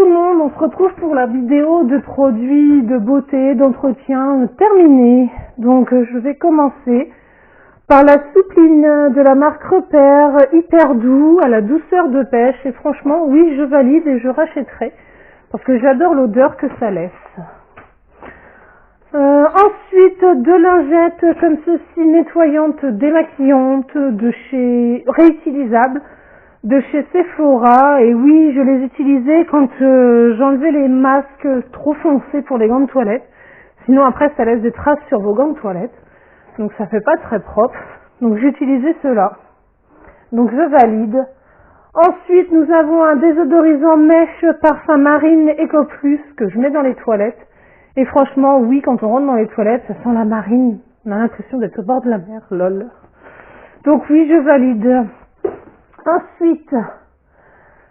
tout le monde, on se retrouve pour la vidéo de produits de beauté, d'entretien terminée. Donc je vais commencer par la soupline de la marque Repère, hyper doux, à la douceur de pêche. Et franchement, oui, je valide et je rachèterai parce que j'adore l'odeur que ça laisse. Ensuite, deux lingettes comme ceci, nettoyantes, démaquillantes, de chez réutilisables, de chez Sephora. Et oui, je les utilisais quand j'enlevais les masques trop foncés pour les gants de toilette. Sinon après ça laisse des traces sur vos gants de toilette. Donc ça fait pas très propre. Donc j'utilisais cela. Donc je valide. Ensuite, nous avons un désodorisant mèche parfum marine Eco Plus que je mets dans les toilettes. Et franchement, oui, quand on rentre dans les toilettes, ça sent la marine. On a l'impression d'être au bord de la mer, lol. Donc oui, je valide. Ensuite,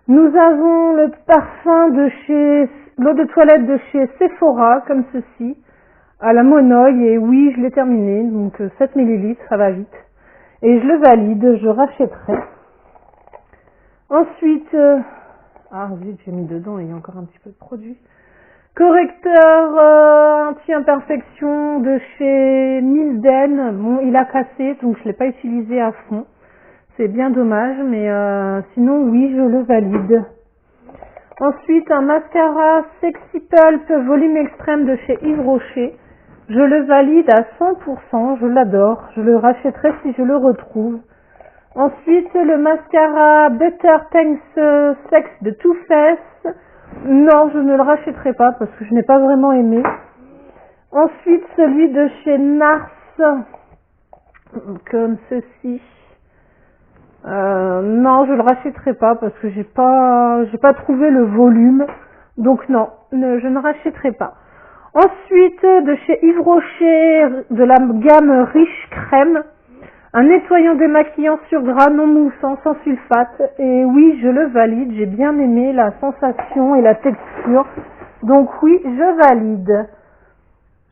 nous avons le parfum de chez l'eau de toilette de chez Sephora, comme ceci, à la monoï. Et oui, je l'ai terminé, donc 7 ml, ça va vite. Et je le valide, je rachèterai. Ensuite, vite, j'ai mis dedans, il y a encore un petit peu de produit. Correcteur anti-imperfection de chez Milden. Bon, il a cassé, donc je l'ai pas utilisé à fond. C'est bien dommage, mais sinon, oui, je le valide. Ensuite, un mascara Sexy Pulp volume extrême de chez Yves Rocher. Je le valide à 100%, je l'adore. Je le rachèterai si je le retrouve. Ensuite, le mascara Better Thanks Sex de Too Faced. Non, je ne le rachèterai pas parce que je n'ai pas vraiment aimé. Ensuite, celui de chez Nars, comme ceci. Non, je le rachèterai pas parce que j'ai pas trouvé le volume. Donc non, je ne rachèterai pas. Ensuite, de chez Yves Rocher, de la gamme Riche Crème. Un nettoyant démaquillant sur gras non moussant, sans sulfate. Et oui, je le valide. J'ai bien aimé la sensation et la texture. Donc oui, je valide.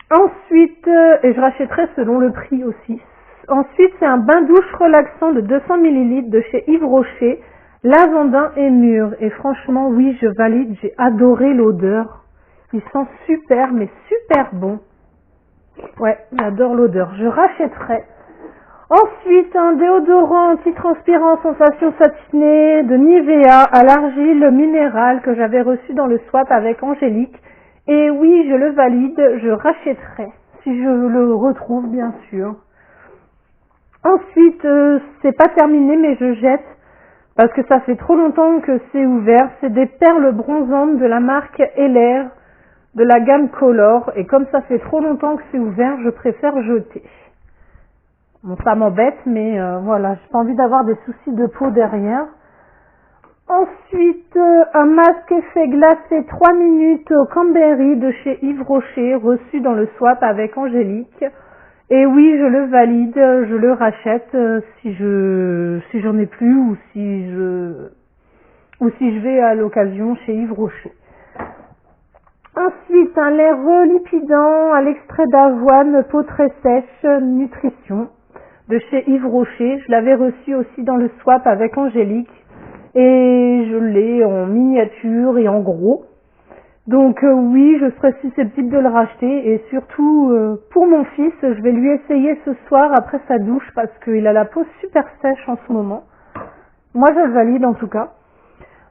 Ensuite, et je rachèterai selon le prix aussi. Ensuite, c'est un bain-douche relaxant de 200 ml de chez Yves Rocher, lavandin et mûr. Et franchement, oui, je valide. J'ai adoré l'odeur. Il sent super, mais super bon. Ouais, j'adore l'odeur. Je rachèterai. Ensuite, un déodorant anti-transpirant sensation satinée de Nivea à l'argile minérale que j'avais reçu dans le swap avec Angélique. Et oui, je le valide, je rachèterai, si je le retrouve bien sûr. Ensuite, c'est pas terminé mais je jette, parce que ça fait trop longtemps que c'est ouvert. C'est des perles bronzantes de la marque Heller, de la gamme Color. Et comme ça fait trop longtemps que c'est ouvert, je préfère jeter. Bon, ça m'embête, mais voilà, j'ai pas envie d'avoir des soucis de peau derrière. Ensuite, un masque effet glacé 3 minutes au Cranberry de chez Yves Rocher, reçu dans le swap avec Angélique. Et oui, je le valide, je le rachète si j'en ai plus ou si je vais à l'occasion chez Yves Rocher. Ensuite, un lait relipidant à l'extrait d'avoine, peau très sèche, nutrition. De chez Yves Rocher, je l'avais reçu aussi dans le swap avec Angélique et je l'ai en miniature et en gros. Donc oui, je serais susceptible de le racheter et surtout pour mon fils, je vais lui essayer ce soir après sa douche parce qu'il a la peau super sèche en ce moment. Moi je le valide en tout cas.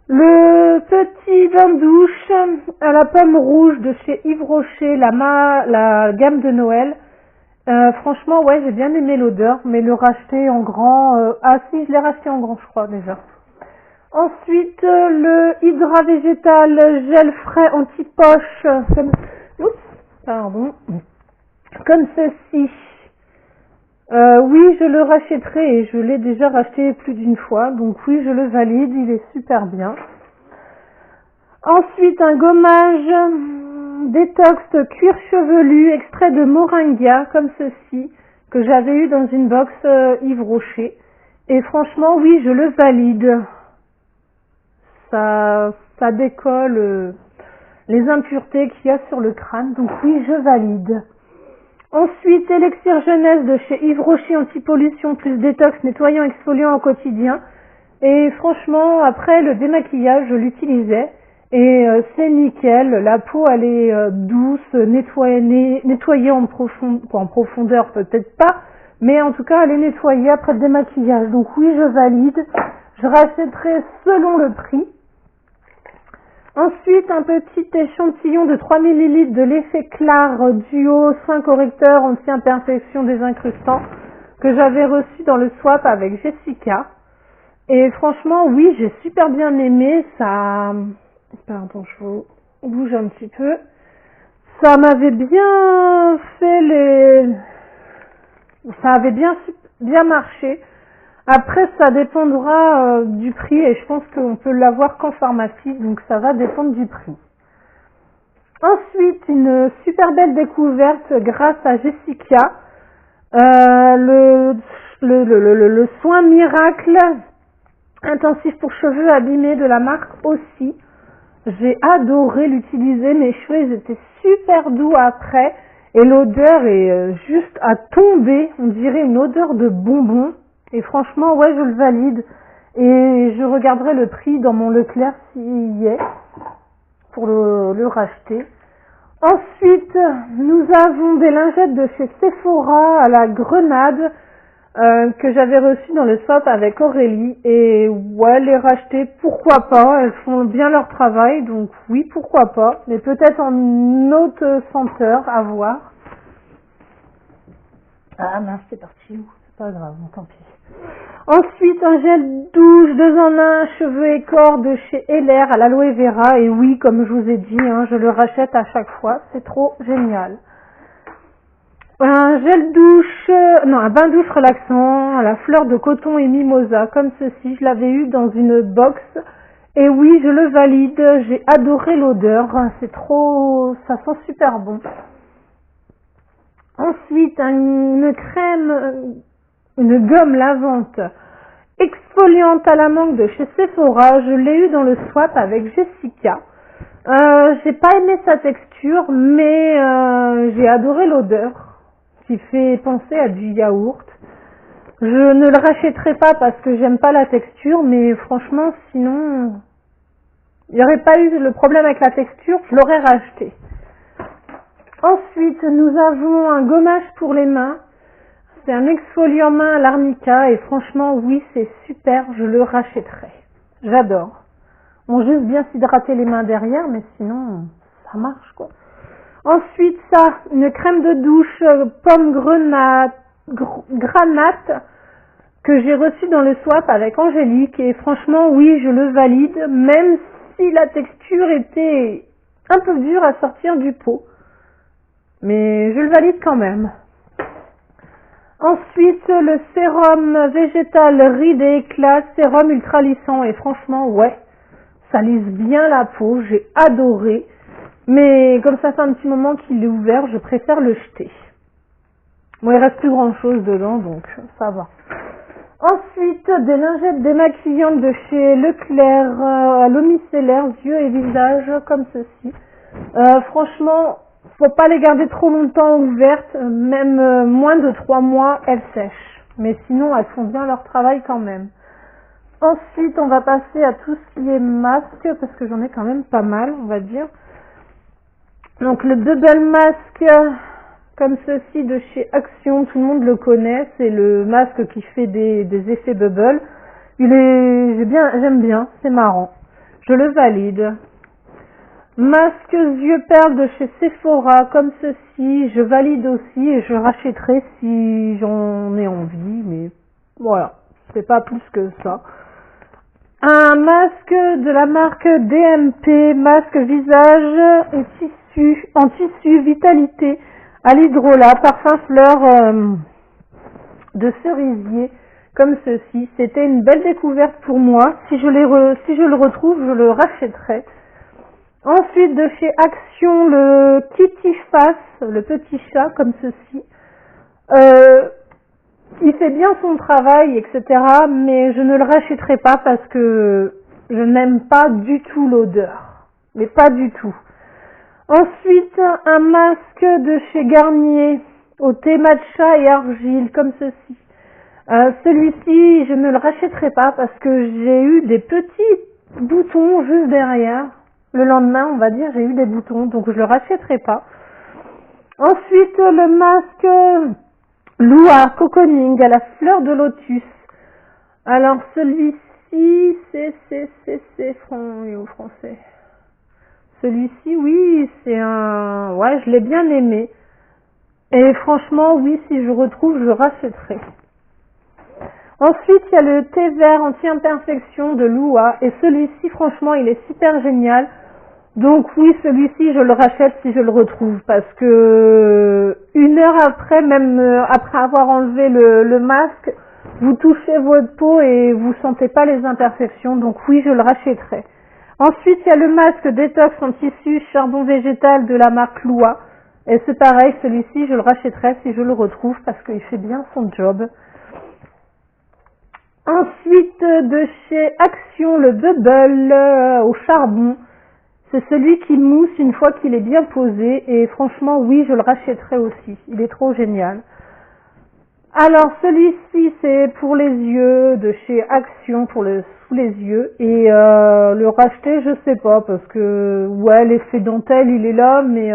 Le petit bain de douche à la pomme rouge de chez Yves Rocher, la gamme de Noël. Franchement, ouais, j'ai bien aimé l'odeur, mais le racheter en grand... si, je l'ai racheté en grand, je crois, déjà. Ensuite, le Hydra Végétal gel frais anti-poche, comme ceci. Oui, je le rachèterai et je l'ai déjà racheté plus d'une fois, donc oui, je le valide, il est super bien. Ensuite, un gommage détox cuir chevelu, extrait de moringa, comme ceci, que j'avais eu dans une box Yves Rocher. Et franchement, oui, je le valide. Ça décolle les impuretés qu'il y a sur le crâne, donc oui, je valide. Ensuite, élixir jeunesse de chez Yves Rocher, anti-pollution plus détox, nettoyant, exfoliant au quotidien. Et franchement, après le démaquillage, je l'utilisais. Et c'est nickel, la peau elle est douce, nettoyée en profondeur peut-être pas, mais en tout cas elle est nettoyée après le démaquillage. Donc oui, je valide, je rachèterai selon le prix. Ensuite, un petit échantillon de 3 ml de l'effet Clair Duo soin correcteur anti-imperfection désincrustant que j'avais reçu dans le swap avec Jessica. Et franchement, oui, j'ai super bien aimé, ça... Pardon, je vous bouge un petit peu. Ça m'avait bien fait Ça avait bien marché. Après, ça dépendra du prix et je pense qu'on peut l'avoir qu'en pharmacie, donc ça va dépendre du prix. Ensuite, une super belle découverte grâce à Jessica. Le soin miracle intensif pour cheveux abîmés de la marque aussi. J'ai adoré l'utiliser, mes cheveux ils étaient super doux après et l'odeur est juste à tomber, on dirait une odeur de bonbon et franchement ouais je le valide et je regarderai le prix dans mon Leclerc s'il y est pour le racheter. Ensuite nous avons des lingettes de chez Sephora à la grenade que j'avais reçu dans le swap avec Aurélie et ouais les racheter pourquoi pas, elles font bien leur travail donc oui pourquoi pas, mais peut-être en autre senteur à voir. Ah mince c'est parti où, c'est pas grave, tant pis. Ensuite un gel douche 2 en 1 cheveux et corps de chez Heller à l'aloe vera et oui comme je vous ai dit je le rachète à chaque fois, c'est trop génial. Un gel douche, un bain douche relaxant à la fleur de coton et mimosa, comme ceci. Je l'avais eu dans une box. Et oui, je le valide. J'ai adoré l'odeur. C'est trop, ça sent super bon. Ensuite, une crème, une gomme lavante exfoliante à la mangue de chez Sephora. Je l'ai eu dans le swap avec Jessica. J'ai pas aimé sa texture, mais j'ai adoré l'odeur. Qui fait penser à du yaourt. Je ne le rachèterai pas parce que j'aime pas la texture, mais franchement, sinon, il n'y aurait pas eu le problème avec la texture, je l'aurais racheté. Ensuite, nous avons un gommage pour les mains. C'est un exfoliant main à l'arnica et franchement, oui, c'est super, je le rachèterai. J'adore. On juste bien s'hydrater les mains derrière, mais sinon, ça marche quoi. Ensuite, une crème de douche pomme granate que j'ai reçue dans le swap avec Angélique et franchement, oui, je le valide, même si la texture était un peu dure à sortir du pot. Mais je le valide quand même. Ensuite, le sérum végétal Ride et Éclat, sérum ultra lissant et franchement, ouais, ça lisse bien la peau, j'ai adoré. Mais comme ça fait un petit moment qu'il est ouvert, je préfère le jeter. Bon, il reste plus grand chose dedans, donc ça va. Ensuite, des lingettes démaquillantes de chez Leclerc à l'eau micellaire, yeux et visage, comme ceci. Franchement, faut pas les garder trop longtemps ouvertes, même moins de 3 mois, elles sèchent. Mais sinon, elles font bien leur travail quand même. Ensuite, on va passer à tout ce qui est masque, parce que j'en ai quand même pas mal, on va dire. Donc le Bubble Mask, comme ceci de chez Action, tout le monde le connaît, c'est le masque qui fait des effets bubble. J'aime bien, c'est marrant. Je le valide. Masque yeux perles de chez Sephora, comme ceci, je valide aussi et je rachèterai si j'en ai envie, mais voilà, c'est pas plus que ça. Un masque de la marque DMP, masque visage et en tissu vitalité à l'hydrolat, parfum fleur de cerisier, comme ceci. C'était une belle découverte pour moi. Si je le retrouve, je le rachèterai. Ensuite, de chez Action, le Kitty Face, le petit chat, comme ceci. Il fait bien son travail, etc. Mais je ne le rachèterai pas parce que je n'aime pas du tout l'odeur. Mais pas du tout. Ensuite, un masque de chez Garnier au thé matcha et argile, comme ceci. Celui-ci, je ne le rachèterai pas parce que j'ai eu des petits boutons juste derrière. Le lendemain, on va dire, j'ai eu des boutons, donc je le rachèterai pas. Ensuite, le masque Lua Cocooning à la fleur de lotus. Alors, celui-ci, c'est français. Celui-ci, oui, c'est un... Ouais, je l'ai bien aimé. Et franchement, oui, si je retrouve, je rachèterai. Ensuite, il y a le thé vert anti-imperfection de Lua. Et celui-ci, franchement, il est super génial. Donc oui, celui-ci, je le rachète si je le retrouve. Parce que une heure après, même après avoir enlevé le masque, vous touchez votre peau et vous sentez pas les imperfections. Donc oui, je le rachèterai. Ensuite, il y a le masque détox en tissu charbon végétal de la marque Lua. Et c'est pareil, celui-ci, je le rachèterai si je le retrouve parce qu'il fait bien son job. Ensuite, de chez Action, le Bubble au charbon. C'est celui qui mousse une fois qu'il est bien posé. Et franchement, oui, je le rachèterai aussi. Il est trop génial. Alors, celui-ci, c'est pour les yeux, de chez Action, pour sous les yeux. Et le racheter, je sais pas, parce que, ouais, l'effet dentelle, il est là, mais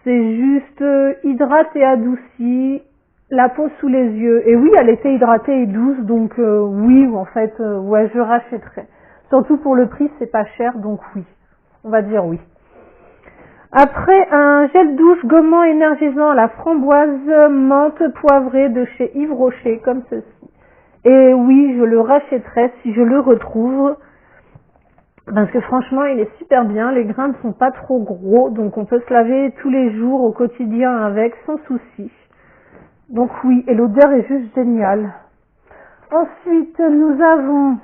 c'est juste hydrate et adouci la peau sous les yeux. Et oui, elle était hydratée et douce, donc oui, en fait, ouais, je rachèterai. Surtout pour le prix, c'est pas cher, donc oui. On va dire oui. Après, un gel douche gommant énergisant à la framboise menthe poivrée de chez Yves Rocher, comme ceci. Et oui, je le rachèterai si je le retrouve. Parce que franchement, il est super bien. Les grains ne sont pas trop gros, donc on peut se laver tous les jours au quotidien avec sans souci. Donc oui, et l'odeur est juste géniale. Ensuite, nous avons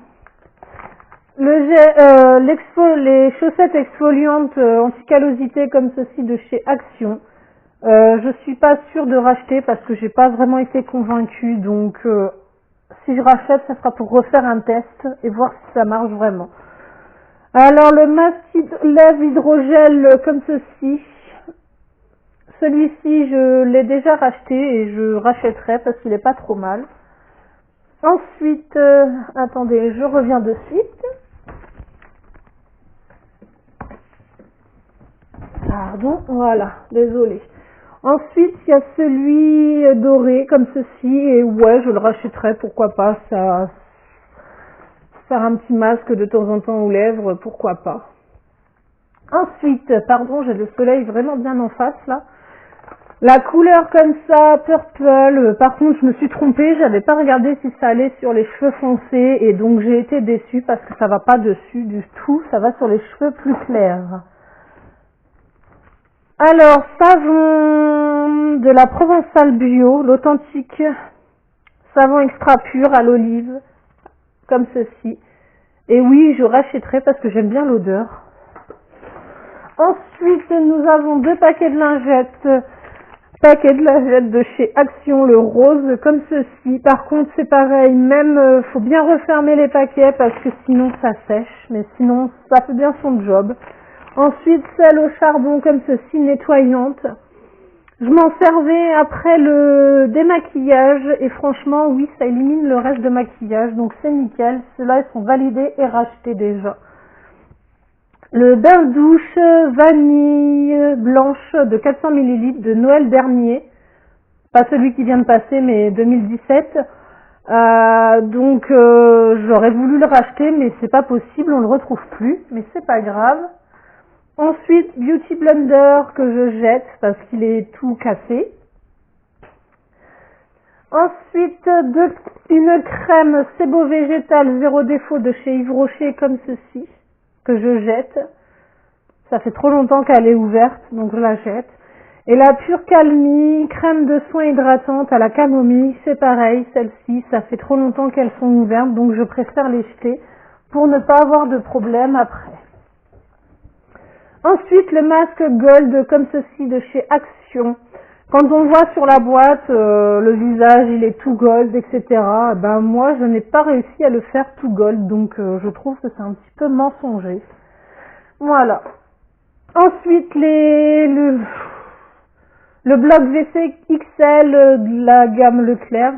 les chaussettes exfoliantes anti-callosité comme ceci de chez Action. Je suis pas sûre de racheter parce que j'ai pas vraiment été convaincue, donc si je rachète, ça sera pour refaire un test et voir si ça marche vraiment. Alors le masque lèvres hydrogel comme ceci. Celui-ci, je l'ai déjà racheté et je rachèterai parce qu'il est pas trop mal. Ensuite, attendez, je reviens de suite. Pardon, voilà, désolé. Ensuite, il y a celui doré comme ceci et ouais, je le rachèterai, pourquoi pas, ça faire un petit masque de temps en temps aux lèvres, pourquoi pas. Ensuite, pardon, j'ai le soleil vraiment bien en face là. La couleur comme ça, purple, par contre je me suis trompée, j'avais pas regardé si ça allait sur les cheveux foncés et donc j'ai été déçue parce que ça va pas dessus du tout, ça va sur les cheveux plus clairs. Alors, savon de la Provençale Bio, l'authentique savon extra pur à l'olive, comme ceci. Et oui, je rachèterai parce que j'aime bien l'odeur. Ensuite, nous avons 2 paquets de lingettes. Paquet de lingettes de chez Action, le rose, comme ceci. Par contre, c'est pareil, même, faut bien refermer les paquets parce que sinon ça sèche. Mais sinon, ça fait bien son job. Ensuite, celle au charbon, comme ceci, nettoyante. Je m'en servais après le démaquillage et franchement, oui, ça élimine le reste de maquillage. Donc c'est nickel. Ceux-là, ils sont validés et rachetés déjà. Le bain-douche vanille blanche de 400 ml de Noël dernier. Pas celui qui vient de passer, mais 2017. Donc j'aurais voulu le racheter, mais c'est pas possible, on le retrouve plus. Mais c'est pas grave. Ensuite, Beauty Blender que je jette parce qu'il est tout cassé. Ensuite, une crème Sebo végétale zéro défaut de chez Yves Rocher comme ceci, que je jette. Ça fait trop longtemps qu'elle est ouverte, donc je la jette. Et la Pure Calmie, crème de soin hydratante à la camomille, c'est pareil, celle-ci, ça fait trop longtemps qu'elles sont ouvertes, donc je préfère les jeter pour ne pas avoir de problème après. Ensuite, le masque Gold comme ceci de chez Action. Quand on voit sur la boîte le visage, il est tout gold, etc. Ben moi, je n'ai pas réussi à le faire tout gold, donc je trouve que c'est un petit peu mensonger. Voilà. Ensuite, le bloc WC XL de la gamme Leclerc,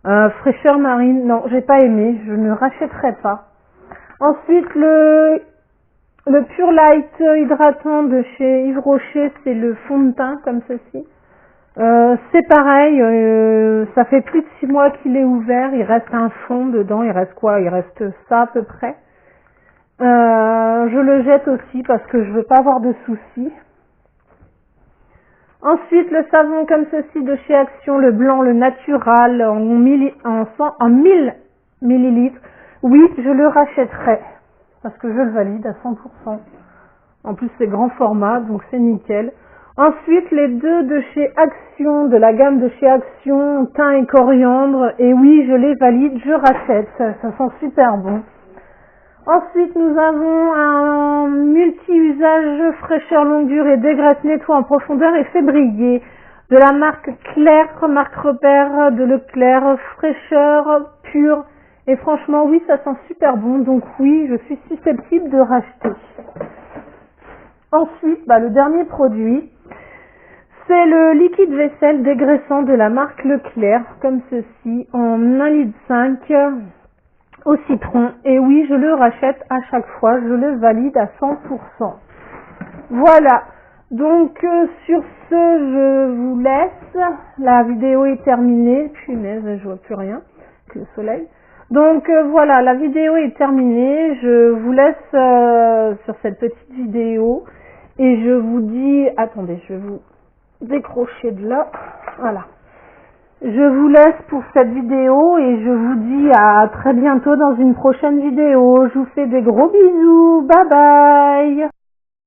fraîcheur marine. Non, j'ai pas aimé, je ne rachèterai pas. Ensuite, Le Pure Light hydratant de chez Yves Rocher, c'est le fond de teint comme ceci. C'est pareil, ça fait plus de 6 mois qu'il est ouvert, il reste un fond dedans, il reste quoi? Il reste ça à peu près. Je le jette aussi parce que je veux pas avoir de soucis. Ensuite, le savon comme ceci de chez Action, le blanc, le natural, en 1000 millilitres. Oui, je le rachèterai parce que je le valide à 100%. En plus, c'est grand format, donc c'est nickel. Ensuite, les deux de chez Action, de la gamme de chez Action, thym et coriandre. Et oui, je les valide, je rachète. Ça sent super bon. Ensuite, nous avons un multi-usage fraîcheur longue durée, dégraisse, nettoie en profondeur et fait briller. De la marque Claire, marque repère de Leclerc, fraîcheur pure. Et franchement, oui, ça sent super bon. Donc oui, je suis susceptible de racheter. Ensuite, le dernier produit, c'est le liquide vaisselle dégraissant de la marque Leclerc, comme ceci, en 1,5 litre au citron. Et oui, je le rachète à chaque fois, je le valide à 100%. Voilà. Donc, sur ce, je vous laisse. La vidéo est terminée. Punaise, je vois plus rien que le soleil. Donc, voilà, la vidéo est terminée. Je vous laisse sur cette petite vidéo. Et je vous dis... Attendez, je vais vous décrocher de là. Voilà. Je vous laisse pour cette vidéo et je vous dis à très bientôt dans une prochaine vidéo. Je vous fais des gros bisous. Bye bye.